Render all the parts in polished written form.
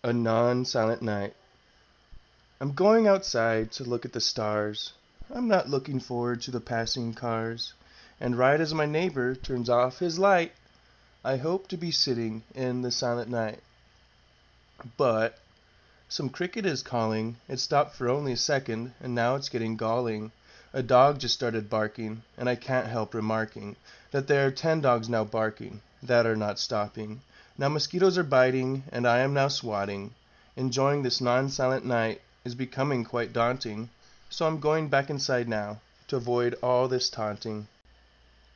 A non-silent night. I'm going outside to look at the stars. I'm not looking forward to the passing cars. And right as my neighbor turns off his light, I hope to be sitting in the silent night. But some cricket is calling. It stopped for only a second, and now it's getting galling. A dog just started barking, and I can't help remarking that there are 10 dogs now barking that are not stopping. Now mosquitoes are biting, and I am now swatting. Enjoying this non-silent night is becoming quite daunting, so I'm going back inside now to avoid all this taunting.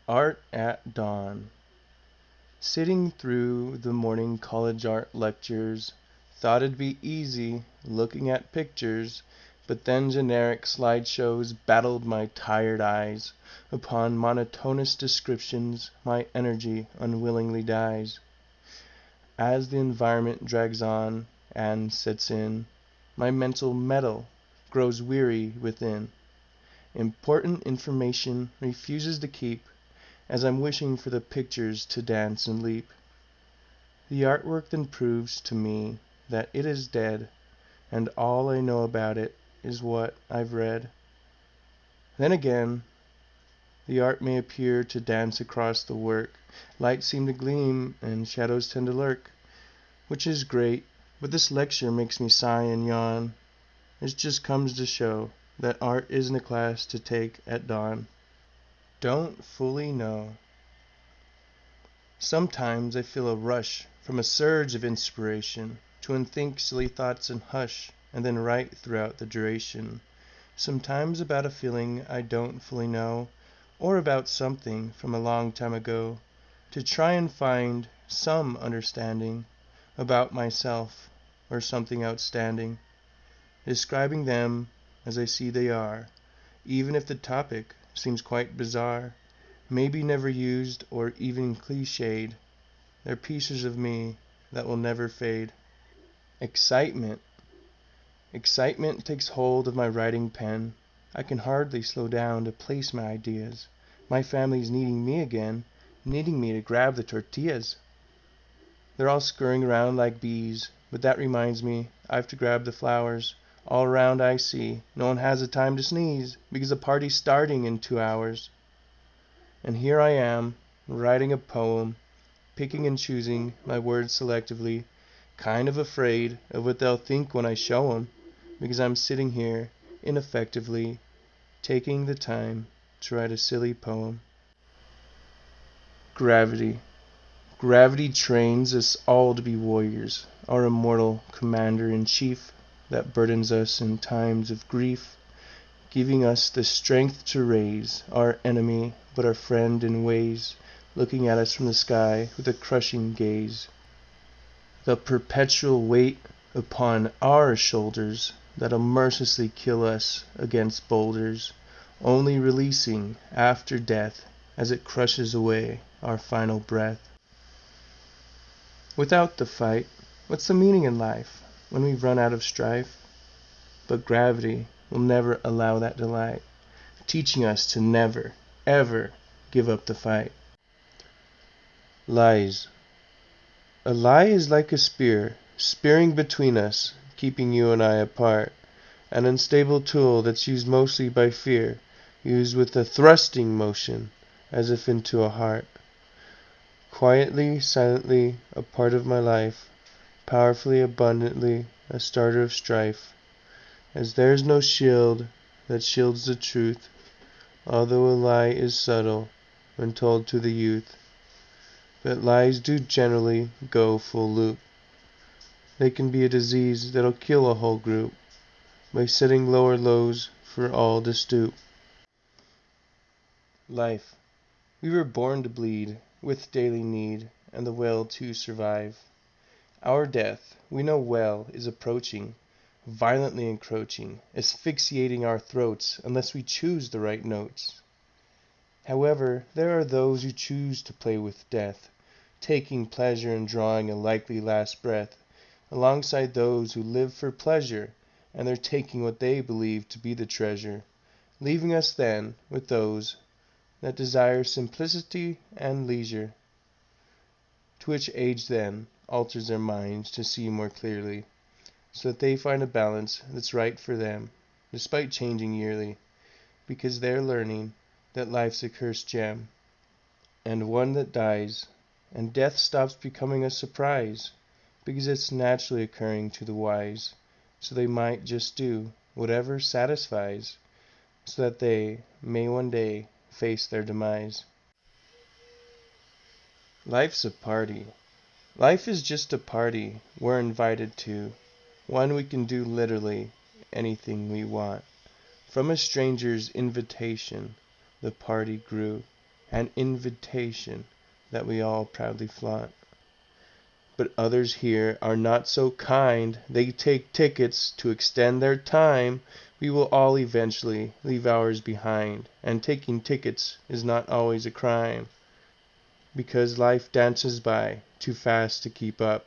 Art at Dawn. Sitting through the morning college art lectures, thought it'd be easy looking at pictures, but then generic slideshows battled my tired eyes. Upon monotonous descriptions, my energy unwillingly dies. As the environment drags on and sets in, my mental metal grows weary within. Important information refuses to keep, as I'm wishing for the pictures to dance and leap. The artwork then proves to me that it is dead, and all I know about it is what I've read. Then again, the art may appear to dance across the work. Lights seem to gleam and shadows tend to lurk, which is great, but this lecture makes me sigh and yawn. It just comes to show that art isn't a class to take at dawn. Don't fully know. Sometimes I feel a rush from a surge of inspiration to unthink silly thoughts and hush, and then write throughout the duration. Sometimes about a feeling I don't fully know, or about something from a long time ago, to try and find some understanding about myself or something outstanding, describing them as I see they are, even if the topic seems quite bizarre, maybe never used or even cliched. They're pieces of me that will never fade. Excitement. Excitement takes hold of my writing pen. I can hardly slow down to place my ideas. My family's needing me again, needing me to grab the tortillas. They're all scurrying around like bees, but that reminds me I've to grab the flowers. All around I see, no one has the time to sneeze, because the party's starting in 2 hours. And here I am, writing a poem, picking and choosing my words selectively, kind of afraid of what they'll think when I show 'em, because I'm sitting here, ineffectively, taking the time to write a silly poem. Gravity. Gravity trains us all to be warriors, our immortal commander-in-chief that burdens us in times of grief, giving us the strength to raise our enemy but our friend in ways, looking at us from the sky with a crushing gaze. The perpetual weight upon our shoulders that'll mercilessly kill us against boulders, only releasing after death as it crushes away our final breath. Without the fight, what's the meaning in life when we run out of strife? But gravity will never allow that delight, teaching us to never, ever give up the fight. Lies. A lie is like a spear, spearing between us, keeping you and I apart. An unstable tool that's used mostly by fear, used with a thrusting motion, as if into a heart. Quietly, silently, a part of my life, powerfully, abundantly, a starter of strife. As there's no shield that shields the truth, although a lie is subtle when told to the youth. But lies do generally go full loop. They can be a disease that'll kill a whole group by setting lower lows for all to stoop. Life. We were born to bleed, with daily need, and the will to survive. Our death, we know well, is approaching, violently encroaching, asphyxiating our throats unless we choose the right notes. However, there are those who choose to play with death, taking pleasure in drawing a likely last breath, alongside those who live for pleasure, and they're taking what they believe to be the treasure, leaving us then with those that desire simplicity and leisure, to which age then alters their minds to see more clearly. so that they find a balance that's right for them, despite changing yearly, because they're learning that life's a cursed gem, and one that dies, and death stops becoming a surprise, because it's naturally occurring to the wise, so they might just do whatever satisfies, so that they may one day face their demise. Life's a party. Life is just a party we're invited to, one we can do literally anything we want. From a stranger's invitation, the party grew, an invitation that we all proudly flaunt. But others here are not so kind. They take tickets to extend their time. We will all eventually leave ours behind, and taking tickets is not always a crime, because life dances by too fast to keep up,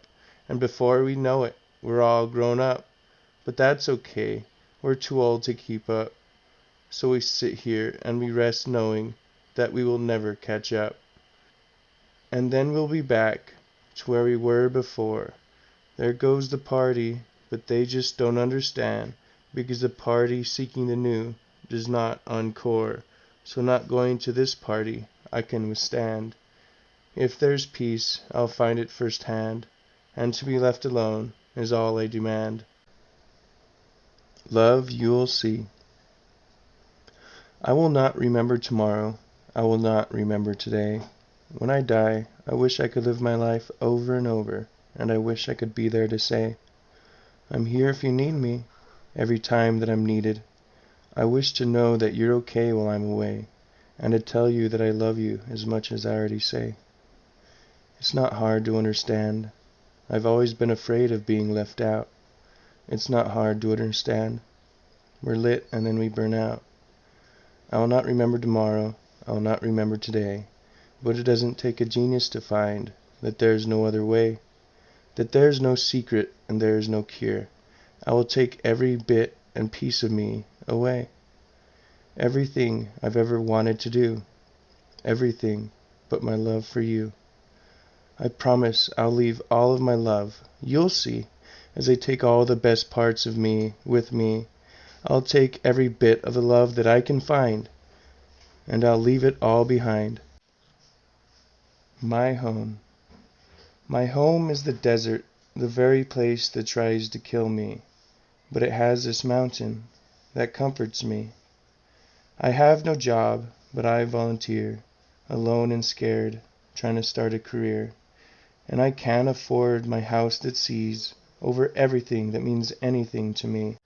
and before we know it, we're all grown up. But that's okay. We're too old to keep up. So we sit here and we rest knowing that we will never catch up. And then we'll be back to where we were before. There goes the party, but they just don't understand, because the party seeking the new does not encore. So not going to this party I can withstand. If there's peace, I'll find it firsthand, and to be left alone is all I demand. Love, you'll see. I will not remember tomorrow. I will not remember today. When I die, I wish I could live my life over and over, and I wish I could be there to say, I'm here if you need me, every time that I'm needed. I wish to know that you're okay while I'm away, and to tell you that I love you as much as I already say. It's not hard to understand. I've always been afraid of being left out. It's not hard to understand. We're lit and then we burn out. I will not remember tomorrow, I will not remember today, but it doesn't take a genius to find that there's no other way, that there's no secret and there is no cure. I will take every bit and piece of me away, everything I've ever wanted to do, everything but my love for you. I promise I'll leave all of my love, you'll see, as I take all the best parts of me with me. I'll take every bit of the love that I can find, and I'll leave it all behind. My home. My home is the desert, the very place that tries to kill me, but it has this mountain that comforts me. I have no job, but I volunteer, alone and scared, trying to start a career, and I can't afford my house that sees over everything that means anything to me.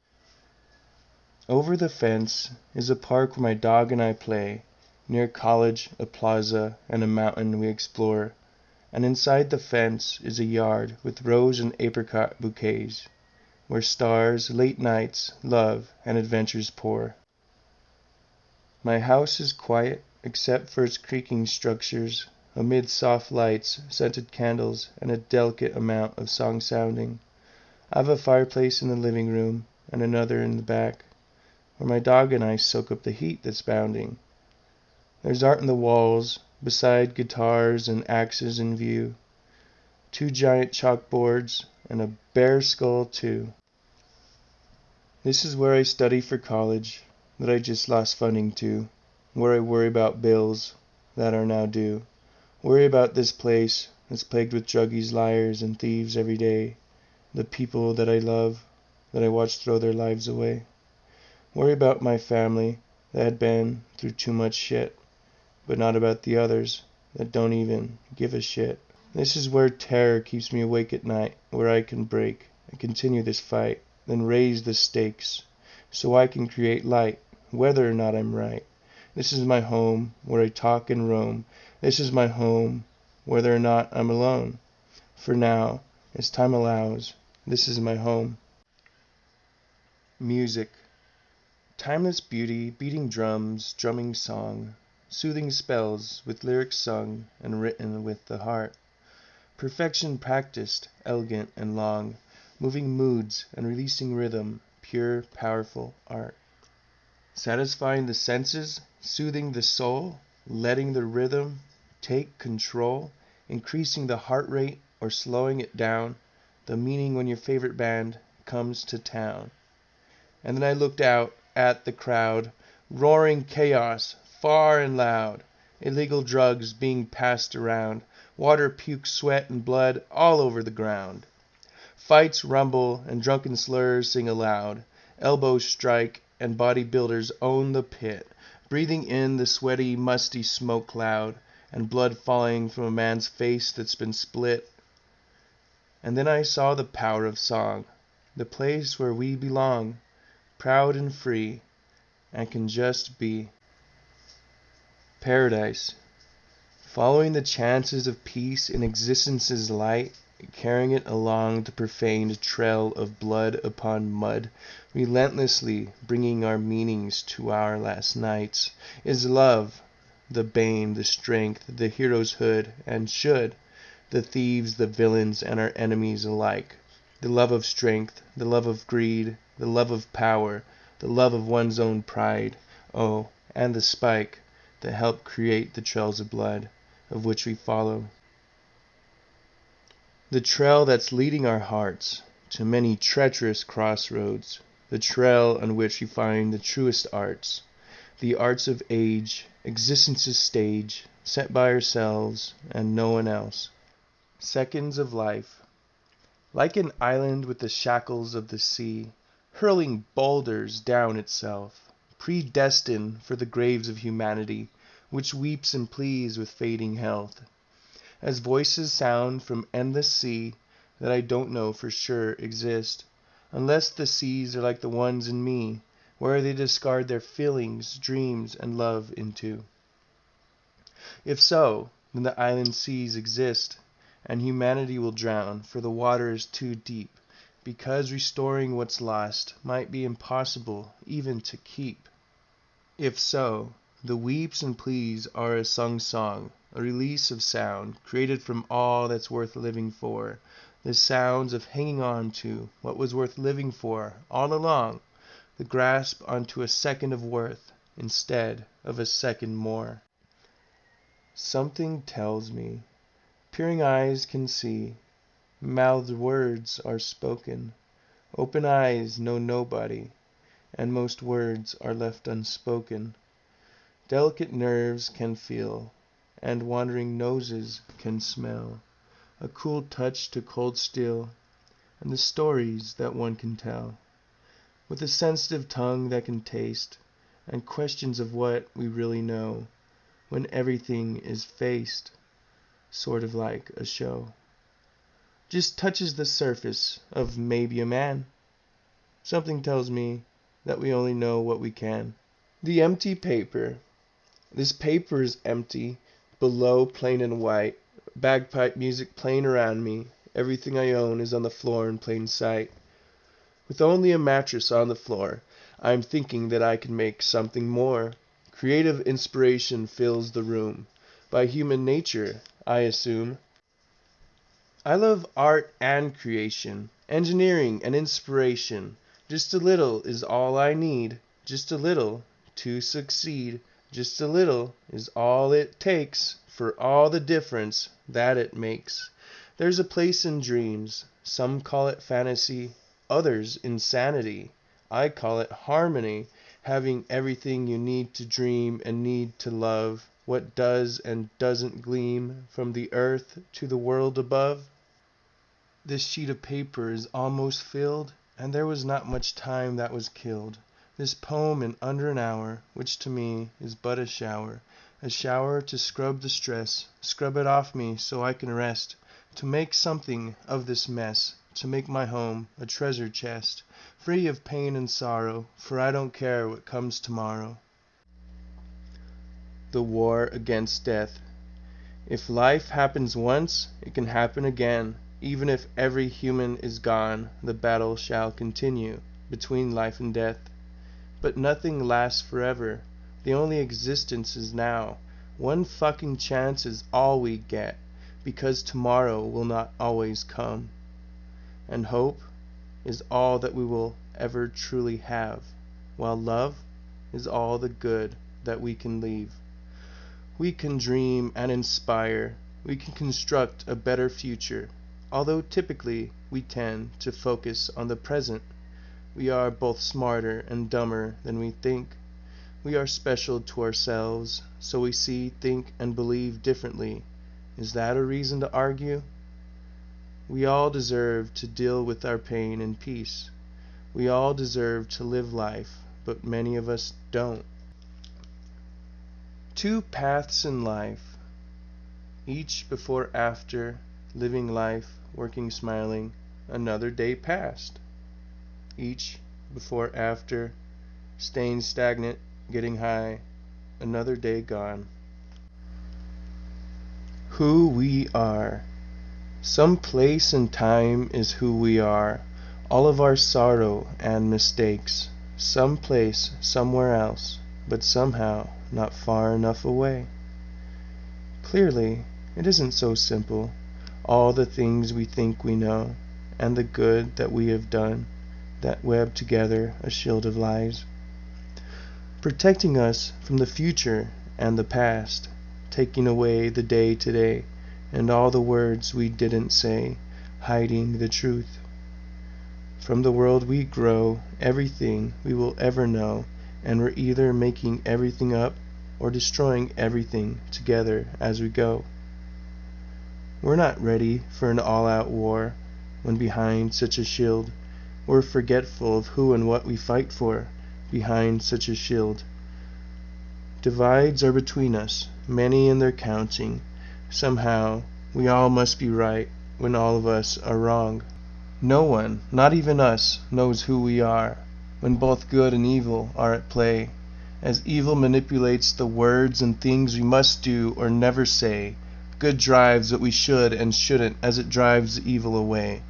Over the fence is a park where my dog and I play, near college, a plaza, and a mountain we explore, and inside the fence is a yard with rose and apricot bouquets, where stars, late nights, love, and adventures pour. My house is quiet, except for its creaking structures, amid soft lights, scented candles, and a delicate amount of song sounding. I've a fireplace in the living room, and another in the back, where my dog and I soak up the heat that's bounding. There's art in the walls, beside guitars and axes in view, 2 giant chalkboards, and a bear skull too. This is where I study for college, that I just lost funding to, where I worry about bills that are now due, worry about this place that's plagued with druggies, liars, and thieves every day, the people that I love, that I watch throw their lives away. Worry about my family that had been through too much shit, but not about the others that don't even give a shit. This is where terror keeps me awake at night, where I can break and continue this fight, then raise the stakes, so I can create light, whether or not I'm right. This is my home, where I talk and roam. This is my home, whether or not I'm alone. For now, as time allows, this is my home. Music. Timeless beauty, beating drums, drumming song, soothing spells with lyrics sung and written with the heart. Perfection practiced, elegant and long, moving moods and releasing rhythm, pure, powerful art. Satisfying the senses, soothing the soul, letting the rhythm take control, increasing the heart rate or slowing it down, the meaning when your favorite band comes to town. And then I looked out at the crowd, roaring chaos, far and loud, illegal drugs being passed around, water, puke, sweat, and blood all over the ground. Fights rumble and drunken slurs sing aloud, elbows strike and bodybuilders own the pit, breathing in the sweaty, musty smoke cloud, and blood falling from a man's face that's been split. And then I saw the power of song, the place where we belong, proud and free, and can just be. Paradise. Following the chances of peace in existence's light, carrying it along the profaned trail of blood upon mud, relentlessly bringing our meanings to our last nights, is love, the bane, the strength, the hero's hood, and should, the thieves, the villains, and our enemies alike. The love of strength, the love of greed, the love of power, the love of one's own pride, oh, and the spike that helped create the trails of blood, of which we follow. The trail that's leading our hearts to many treacherous crossroads, the trail on which we find the truest arts, the arts of age, existence's stage, set by ourselves and no one else. Seconds of life. Like an island with the shackles of the sea, hurling boulders down itself, predestined for the graves of humanity, which weeps and pleads with fading health. As voices sound from endless sea that I don't know for sure exist, unless the seas are like the ones in me, where they discard their feelings, dreams, and love into. If so, then the island seas exist, and humanity will drown, for the water is too deep, because restoring what's lost might be impossible even to keep. If so, the weeps and pleas are a sung song, a release of sound, created from all that's worth living for, the sounds of hanging on to what was worth living for all along, the grasp onto a second of worth instead of a second more. Something tells me, peering eyes can see, mouthed words are spoken, open eyes know nobody, and most words are left unspoken. Delicate nerves can feel, and wandering noses can smell, a cool touch to cold steel, and the stories that one can tell, with a sensitive tongue that can taste, and questions of what we really know, when everything is faced, sort of like a show. Just touches the surface of maybe a man. Something tells me that we only know what we can. The empty paper. This paper is empty, below plain and white, bagpipe music playing around me. Everything I own is on the floor in plain sight. With only a mattress on the floor, I am thinking that I can make something more. Creative inspiration fills the room. By human nature, I assume. I love art and creation, engineering and inspiration. Just a little is all I need, just a little to succeed. Just a little is all it takes for all the difference that it makes. There's a place in dreams. Some call it fantasy, others insanity. I call it harmony, having everything you need to dream and need to love, what does and doesn't gleam from the earth to the world above. This sheet of paper is almost filled, and there was not much time that was killed. This poem in under an hour, which to me is but a shower to scrub the stress, scrub it off me so I can rest, to make something of this mess, to make my home a treasure chest, free of pain and sorrow, for I don't care what comes tomorrow. The war against death. If life happens once, it can happen again. Even if every human is gone, the battle shall continue between life and death. But nothing lasts forever. The only existence is now. One fucking chance is all we get, because tomorrow will not always come. And hope is all that we will ever truly have, while love is all the good that we can leave. We can dream and inspire. We can construct a better future. Although typically we tend to focus on the present, we are both smarter and dumber than we think. We are special to ourselves, so we see, think, and believe differently. Is that a reason to argue? We all deserve to deal with our pain in peace. We all deserve to live life, but many of us don't. Two paths in life, each before after, living life, working, smiling, another day passed. Each before after, staying stagnant, getting high, another day gone. Who we are. Some place and time is who we are. All of our sorrow and mistakes. Some place, somewhere else, but somehow not far enough away. Clearly, it isn't so simple. All the things we think we know, and the good that we have done, that web together a shield of lies, protecting us from the future and the past, taking away the day today, and all the words we didn't say, hiding the truth. From the world we grow, everything we will ever know, and we're either making everything up or destroying everything together as we go. We're not ready for an all-out war when behind such a shield we're forgetful of who and what we fight for behind such a shield. Divides are between us, many and they're counting. Somehow we all must be right when all of us are wrong. No one, not even us, knows who we are when both good and evil are at play, as evil manipulates the words and things we must do or never say. Good drives what we should and shouldn't as it drives the evil away.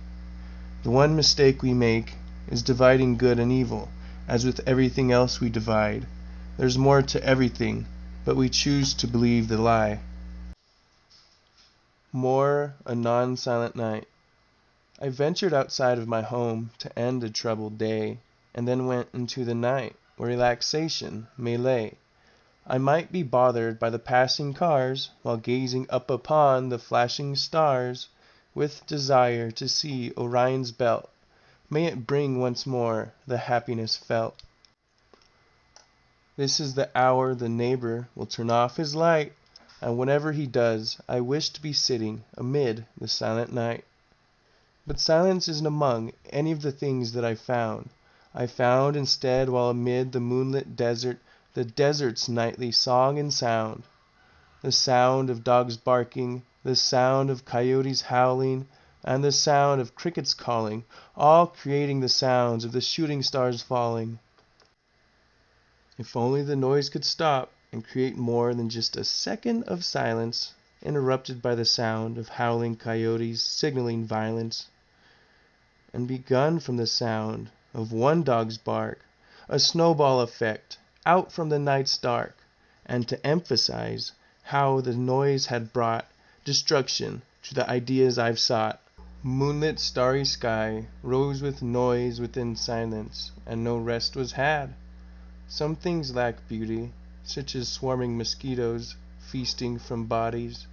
The one mistake we make is dividing good and evil, as with everything else we divide. There's more to everything, but we choose to believe the lie. More a non-silent night. I ventured outside of my home to end a troubled day, and then went into the night, where relaxation may lay. I might be bothered by the passing cars, while gazing up upon the flashing stars, with desire to see Orion's belt. May it bring once more the happiness felt. This is the hour the neighbor will turn off his light, and whenever he does, I wish to be sitting amid the silent night. But silence isn't among any of the things that I found. I found instead, while amid the moonlit desert, the desert's nightly song and sound. The sound of dogs barking, the sound of coyotes howling, and the sound of crickets calling, all creating the sounds of the shooting stars falling. If only the noise could stop and create more than just a second of silence, interrupted by the sound of howling coyotes signaling violence, and begun from the sound of one dog's bark, a snowball effect, out from the night's dark, and to emphasize how the noise had brought destruction to the ideas I've sought. Moonlit starry sky rose with noise within silence, and no rest was had. Some things lack beauty, such as swarming mosquitoes feasting from bodies.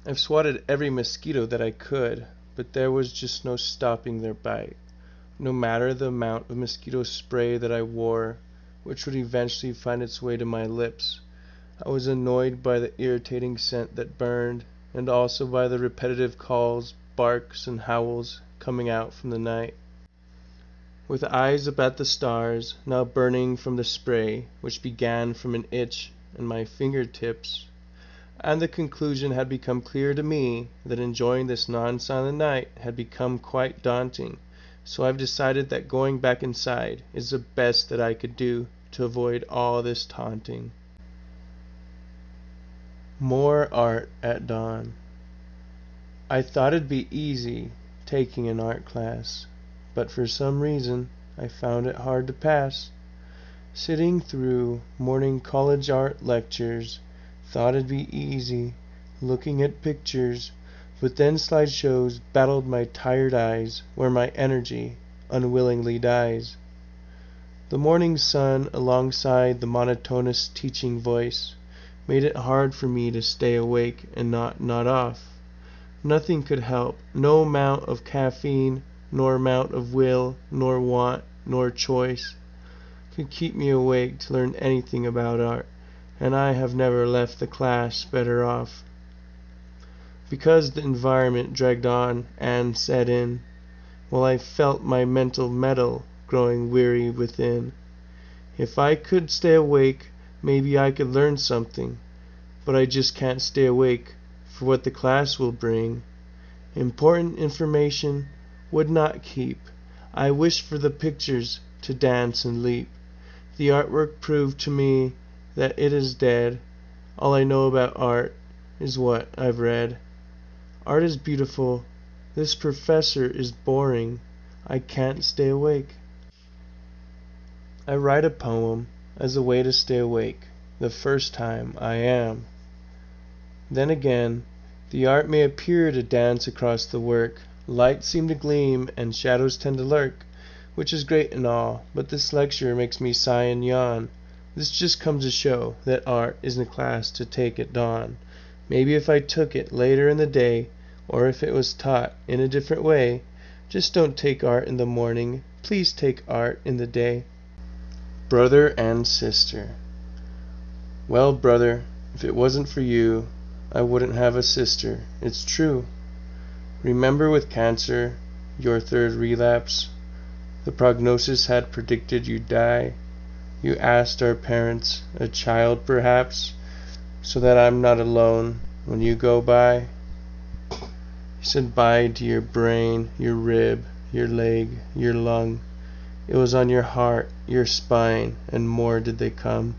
I've swatted every mosquito that I could, but there was just no stopping their bite, no matter the amount of mosquito spray that I wore, which would eventually find its way to my lips. I was annoyed by the irritating scent that burned, and also by the repetitive calls, barks, and howls coming out from the night. With eyes up at the stars, now burning from the spray, which began from an itch in my fingertips, and the conclusion had become clear to me that enjoying this non-silent night had become quite daunting, so I've decided that going back inside is the best that I could do to avoid all this taunting. More art at dawn. I thought it'd be easy taking an art class, but for some reason I found it hard to pass. Sitting through morning college art lectures, thought it'd be easy, looking at pictures, but then slideshows battled my tired eyes, where my energy unwillingly dies. The morning sun alongside the monotonous teaching voice made it hard for me to stay awake and not nod off. Nothing could help, no amount of caffeine, nor amount of will, nor want, nor choice, could keep me awake to learn anything about art, and I have never left the class better off. Because the environment dragged on and set in, while I felt my mental metal growing weary within. If I could stay awake, maybe I could learn something, but I just can't stay awake for what the class will bring. Important information would not keep. I wish for the pictures to dance and leap. The artwork proved to me that it is dead. All I know about art is what I've read. Art is beautiful. This professor is boring. I can't stay awake. I write a poem as a way to stay awake the first time I am. Then again, the art may appear to dance across the work. Lights seem to gleam and shadows tend to lurk, which is great and all, but this lecture makes me sigh and yawn. This just comes to show that art isn't a class to take at dawn. Maybe if I took it later in the day, or if it was taught in a different way. Just don't take art in the morning. Please take art in the day. Brother and sister. Well, brother, if it wasn't for you, I wouldn't have a sister. It's true. Remember with cancer, your third relapse, the prognosis had predicted you'd die. You asked our parents, a child perhaps, so that I'm not alone when you go by. You said bye to your brain, your rib, your leg, your lung. It was on your heart, your spine, and more did they come.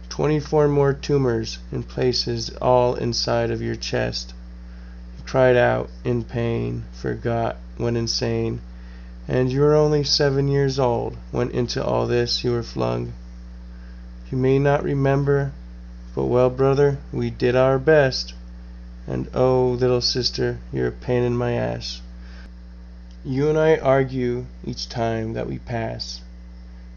24 more tumors in places all inside of your chest. You cried out in pain, forgot, went insane, and you were only 7 years old when into all this you were flung. You may not remember, but well, brother, we did our best. And oh, little sister, you're a pain in my ass. You and I argue each time that we pass.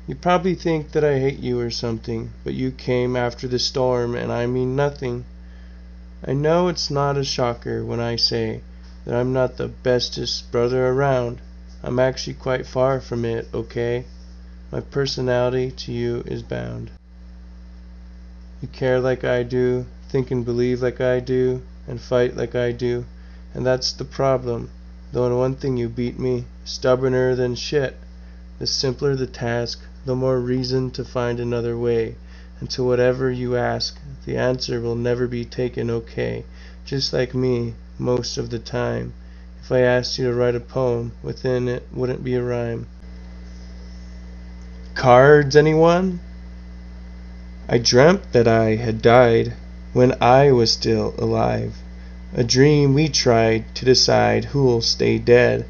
You probably think that I hate you or something, but you came after the storm and I mean nothing. I know it's not a shocker when I say that I'm not the bestest brother around. I'm actually quite far from it, okay? My personality to you is bound. You care like I do, think and believe like I do, and fight like I do, and that's the problem. Though in one thing you beat me, stubborner than shit. The simpler the task, the more reason to find another way, and to whatever you ask, the answer will never be taken okay, just like me, most of the time. If I asked you to write a poem, within it wouldn't be a rhyme. Cards, anyone? I dreamt that I had died when I was still alive. A dream we tried to decide who'll stay dead,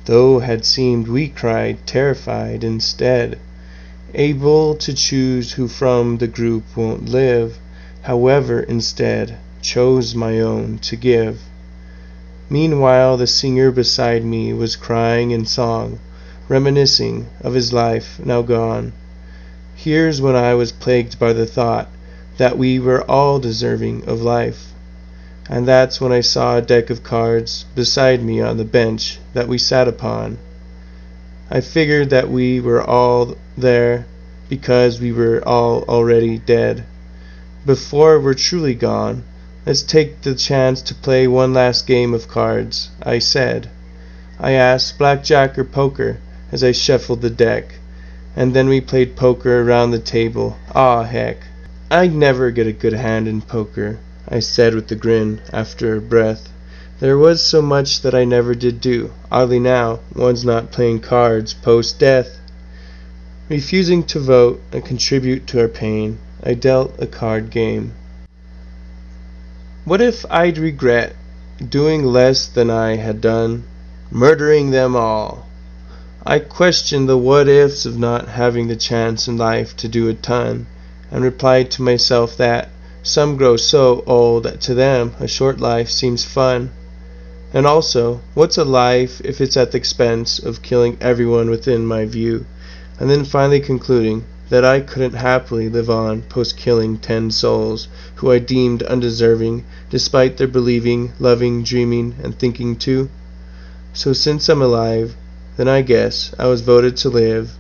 though had seemed we cried terrified instead. Able to choose who from the group won't live, however instead chose my own to give. Meanwhile the singer beside me was crying in song, reminiscing of his life now gone. Here's when I was plagued by the thought that we were all deserving of life. And that's when I saw a deck of cards beside me on the bench that we sat upon. I figured that we were all there because we were all already dead. Before we're truly gone, let's take the chance to play one last game of cards, I said. I asked blackjack or poker as I shuffled the deck, and then we played poker around the table. Aw, heck, I'd never get a good hand in poker, I said with a grin after a breath. There was so much that I never did do. Oddly now, one's not playing cards post-death. Refusing to vote and contribute to our pain, I dealt a card game. What if I'd regret doing less than I had done, murdering them all? I questioned the what-ifs of not having the chance in life to do a ton, and replied to myself that some grow so old that to them a short life seems fun. And also, what's a life if it's at the expense of killing everyone within my view? And then finally concluding, that I couldn't happily live on post-killing 10 souls who I deemed undeserving, despite their believing, loving, dreaming, and thinking too. So since I'm alive, then I guess I was voted to live,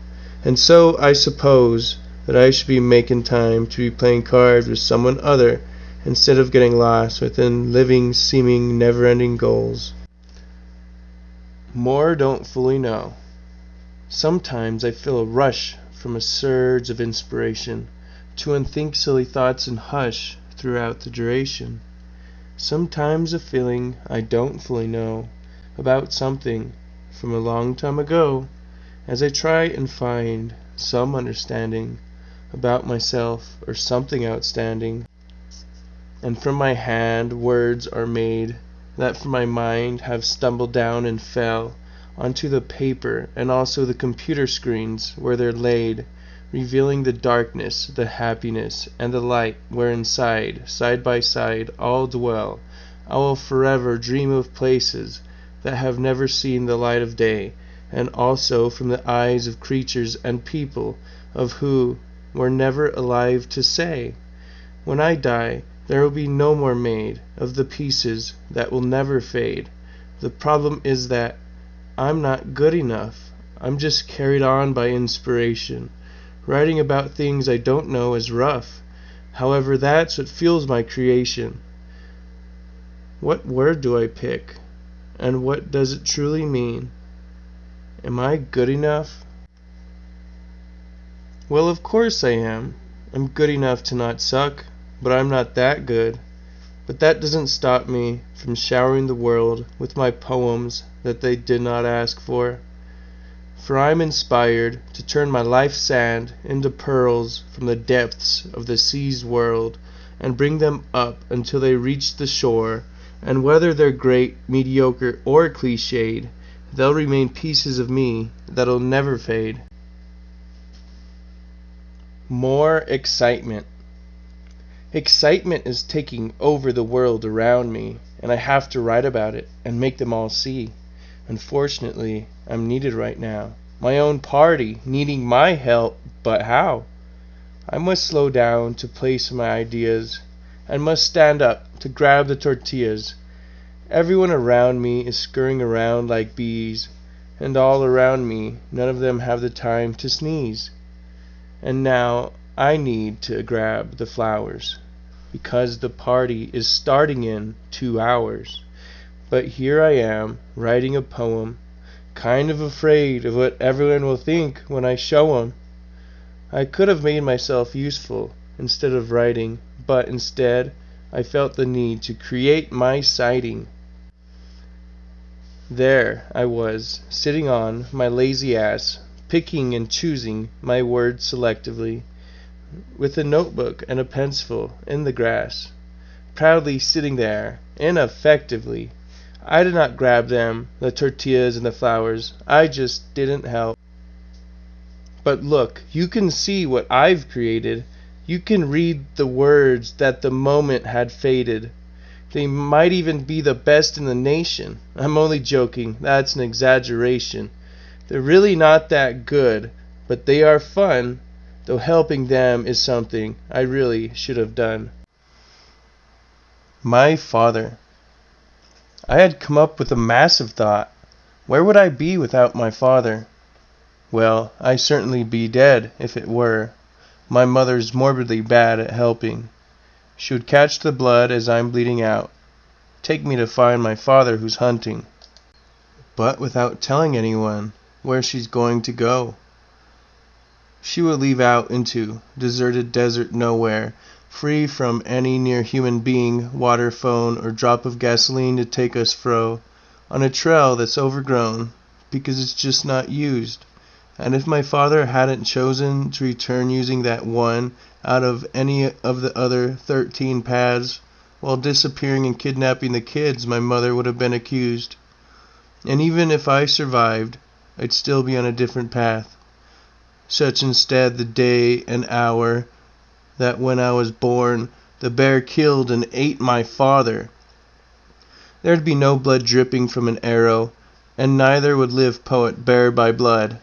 and so I suppose that I should be making time to be playing cards with someone other instead of getting lost within living, seeming, never-ending goals. More don't fully know. Sometimes I feel a rush from a surge of inspiration to unthink silly thoughts and hush throughout the duration. Sometimes a feeling I don't fully know about something from a long time ago, as I try and find some understanding about myself or something outstanding. And from my hand words are made that from my mind have stumbled down and fell onto the paper and also the computer screens where they're laid, revealing the darkness, the happiness, and the light where inside, side by side, all dwell. I will forever dream of places that have never seen the light of day, and also from the eyes of creatures and people of who were never alive to say. When I die, there will be no more made of the pieces that will never fade. The problem is that I'm not good enough. I'm just carried on by inspiration. Writing about things I don't know is rough. However, that's what fuels my creation. What word do I pick? And what does it truly mean? Am I good enough? Well, of course I am. I'm good enough to not suck, but I'm not that good. But that doesn't stop me from showering the world with my poems that they did not ask for. For I'm inspired to turn my life's sand into pearls from the depths of the sea's world, and bring them up until they reach the shore, and whether they're great, mediocre, or cliched, they'll remain pieces of me that'll never fade. More excitement. Excitement is taking over the world around me, and I have to write about it and make them all see. Unfortunately, I'm needed right now. My own party needing my help, but how? I must slow down to place my ideas, and must stand up to grab the tortillas. Everyone around me is scurrying around like bees, and all around me none of them have the time to sneeze. And now I need to grab the flowers, because the party is starting in 2 hours. But here I am, writing a poem, kind of afraid of what everyone will think when I show 'em. I could have made myself useful instead of writing, but instead I felt the need to create my sighting. There I was, sitting on my lazy ass, picking and choosing my words selectively, with a notebook and a pencil in the grass, proudly sitting there, ineffectively. I did not grab them, the tortillas and the flowers. I just didn't help. But look, you can see what I've created. You can read the words that the moment had faded. They might even be the best in the nation. I'm only joking. That's an exaggeration. They're really not that good, but they are fun, though helping them is something I really should have done. My father. I had come up with a massive thought. Where would I be without my father? Well, I'd certainly be dead if it were. My mother's morbidly bad at helping. She would catch the blood as I'm bleeding out, take me to find my father who's hunting, but without telling anyone where she's going to go. She would leave out into deserted desert nowhere, free from any near human being, water, phone, or drop of gasoline to take us fro, on a trail that's overgrown because it's just not used. And if my father hadn't chosen to return using that one out of any of the other 13 paths, while disappearing and kidnapping the kids, my mother would have been accused. And even if I survived, I'd still be on a different path. Such instead the day and hour that when I was born, the bear killed and ate my father. There'd be no blood dripping from an arrow, and neither would live poet BearByBlood.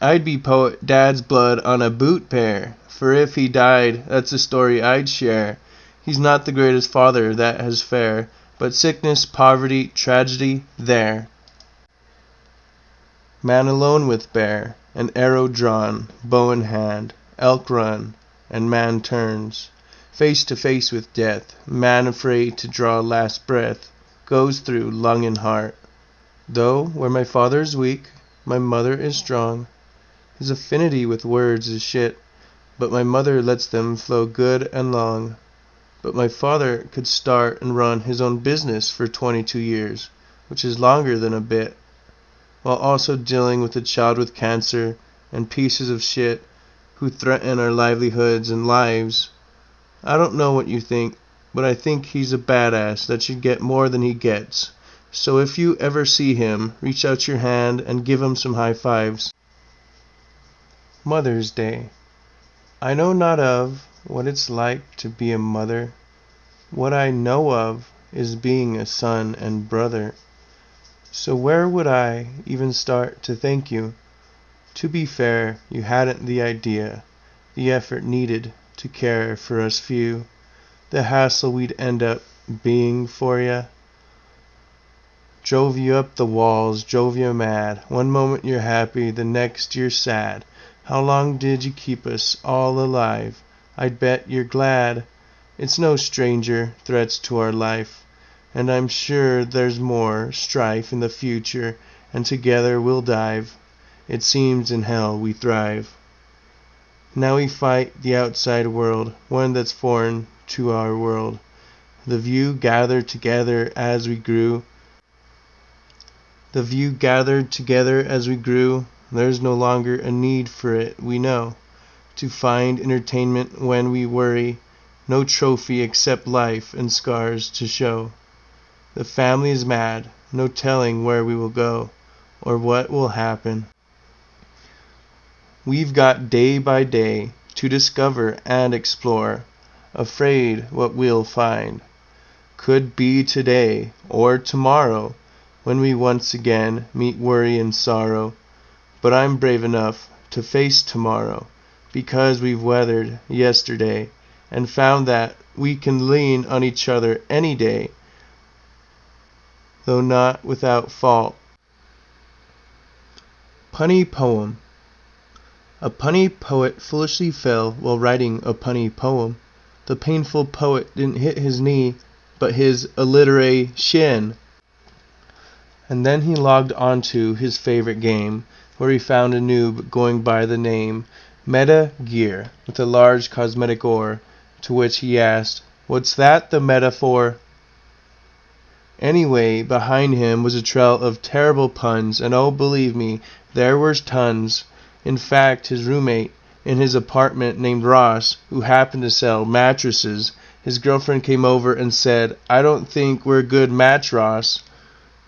I'd be poet Dad's blood on a boot pair, for if he died, that's a story I'd share. He's not the greatest father that has fare, but sickness, poverty, tragedy, there. Man alone with bear, an arrow drawn, bow in hand, elk run, and man turns. Face to face with death, man afraid to draw last breath, goes through lung and heart. Though where my father's weak, my mother is strong. His affinity with words is shit, but my mother lets them flow good and long. But my father could start and run his own business for 22 years, which is longer than a bit, while also dealing with a child with cancer and pieces of shit who threaten our livelihoods and lives. I don't know what you think, but I think he's a badass that should get more than he gets. So if you ever see him, reach out your hand and give him some high fives. Mother's Day. I know not of what it's like to be a mother. What I know of is being a son and brother. So where would I even start to thank you? To be fair, you hadn't the idea, the effort needed to care for us few, the hassle we'd end up being for ya. Drove you up the walls, drove you mad. One moment you're happy, the next you're sad. How long did you keep us all alive? I'd bet you're glad. It's no stranger, threats to our life. And I'm sure there's more strife in the future, and together we'll dive. It seems in hell we thrive. Now we fight the outside world, one that's foreign to our world. The view gathered together as we grew. There's no longer a need for it, we know. To find entertainment when we worry. No trophy except life and scars to show. The family is mad, no telling where we will go, or what will happen. We've got day by day to discover and explore, afraid what we'll find. Could be today or tomorrow, when we once again meet worry and sorrow. But I'm brave enough to face tomorrow, because we've weathered yesterday, and found that we can lean on each other any day, though not without fault. Punny Poem. A punny poet foolishly fell while writing a punny poem. The painful poet didn't hit his knee, but his alliteration. And then he logged onto his favorite game, where he found a noob going by the name Meta Gear, with a large cosmetic ore, to which he asked, "What's that the meta for?" Anyway, behind him was a trail of terrible puns, and oh, believe me, there were tons. In fact, his roommate in his apartment named Ross, who happened to sell mattresses, his girlfriend came over and said, "I don't think we're a good match, Ross,"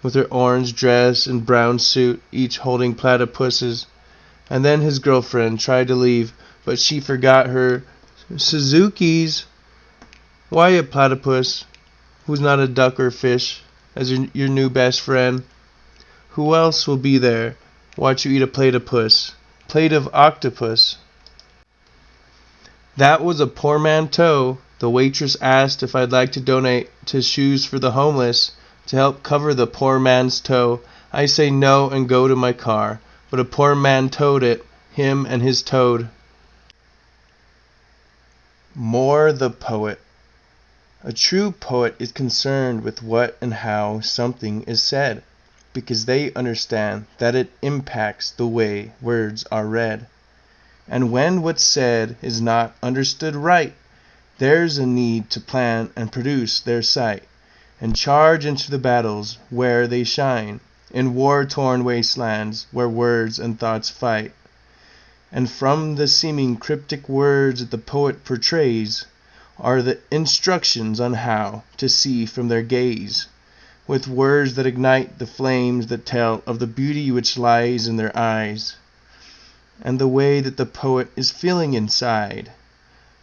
with her orange dress and brown suit, each holding platypuses. And then his girlfriend tried to leave, but she forgot her Suzuki's. Why a platypus? Who's not a duck or fish, as your new best friend? Who else will be there? Watch you eat a plate of puss. Plate of octopus. That was a poor man toe. The waitress asked if I'd like to donate to Shoes for the Homeless to help cover the poor man's toe. I say no and go to my car. But a poor man towed it, him and his toad. Moore the poet. A true poet is concerned with what and how something is said, because they understand that it impacts the way words are read. And when what's said is not understood right, there's a need to plan and produce their sight, and charge into the battles where they shine, in war-torn wastelands where words and thoughts fight. And from the seeming cryptic words that the poet portrays are the instructions on how to see from their gaze, with words that ignite the flames that tell of the beauty which lies in their eyes, and the way that the poet is feeling inside,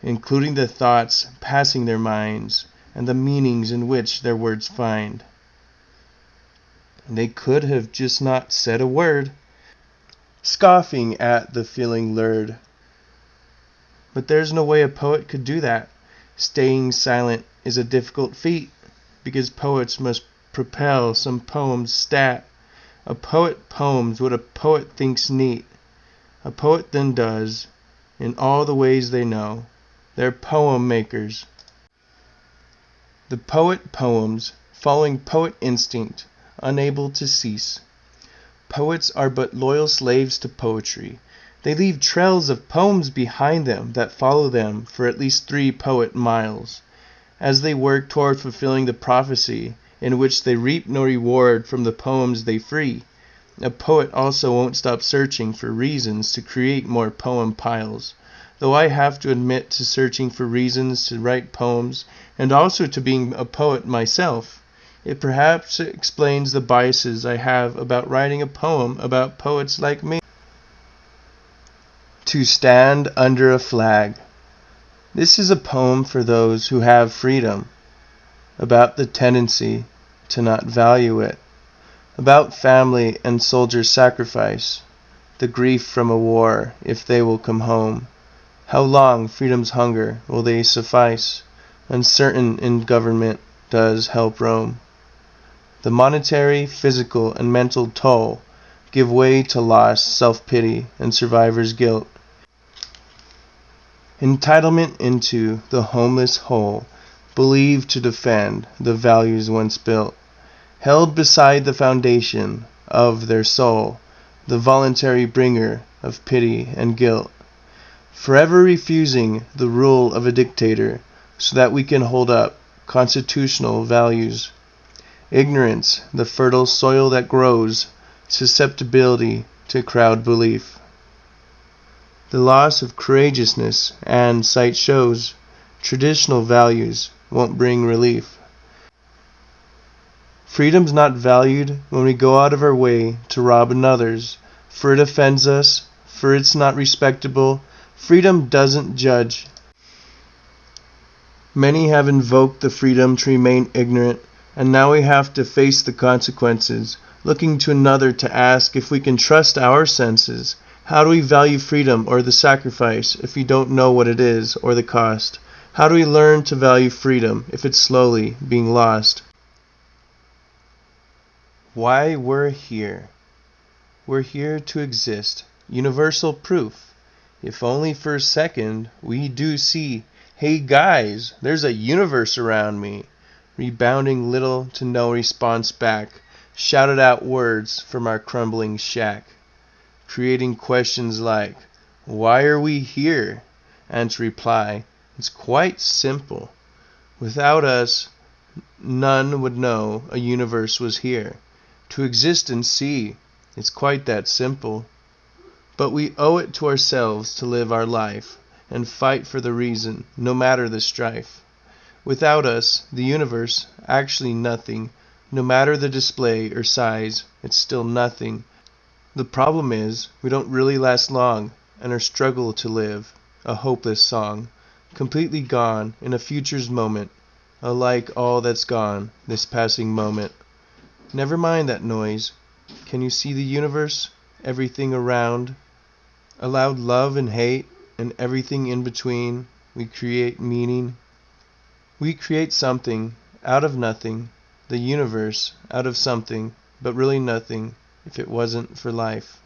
including the thoughts passing their minds and the meanings in which their words find. They could have just not said a word. scoffing at the feeling lured. But there's no way a poet could do that. Staying silent is a difficult feat, because poets must propel some poems stat. A poet poems what a poet thinks neat. A poet then does, in all the ways they know. They're poem makers. The poet poems, following poet instinct, unable to cease. Poets are but loyal slaves to poetry. They leave trails of poems behind them that follow them for at least 3 poet miles, as they work toward fulfilling the prophecy in which they reap no reward from the poems they free. A poet also won't stop searching for reasons to create more poem piles, though I have to admit to searching for reasons to write poems and also to being a poet myself. It perhaps explains the biases I have about writing a poem about poets like me. To Stand Under a Flag. This is a poem for those who have freedom, about the tendency to not value it, about family and soldier sacrifice, the grief from a war if they will come home. How long freedom's hunger will they suffice? Uncertain in government does help roam. The monetary, physical, and mental toll give way to loss, self-pity, and survivor's guilt. Entitlement into the homeless whole, believed to defend the values once built, held beside the foundation of their soul, the voluntary bringer of pity and guilt, forever refusing the rule of a dictator so that we can hold up constitutional values. Ignorance, the fertile soil that grows susceptibility to crowd belief. The loss of courageousness and sight shows traditional values won't bring relief. Freedom's not valued when we go out of our way to rob another's, for it offends us, for it's not respectable. Freedom doesn't judge. Many have invoked the freedom to remain ignorant, and now we have to face the consequences, looking to another to ask if we can trust our senses. How do we value freedom or the sacrifice if we don't know what it is or the cost? How do we learn to value freedom if it's slowly being lost? Why we're here. We're here to exist. Universal proof. If only for a second we do see, hey guys, there's a universe around me. Rebounding little to no response back. Shouted out words from our crumbling shack. Creating questions like, why are we here? And to reply, it's quite simple. Without us, none would know a universe was here. To exist and see, it's quite that simple. But we owe it to ourselves to live our life and fight for the reason, no matter the strife. Without us, the universe, actually nothing. No matter the display or size, it's still nothing. The problem is, we don't really last long, and our struggle to live, a hopeless song, completely gone in a future's moment, alike all that's gone, this passing moment. Never mind that noise. Can you see the universe, everything around? Allowed love and hate, and everything in between, we create meaning. We create something out of nothing, the universe out of something, but really nothing if it wasn't for life.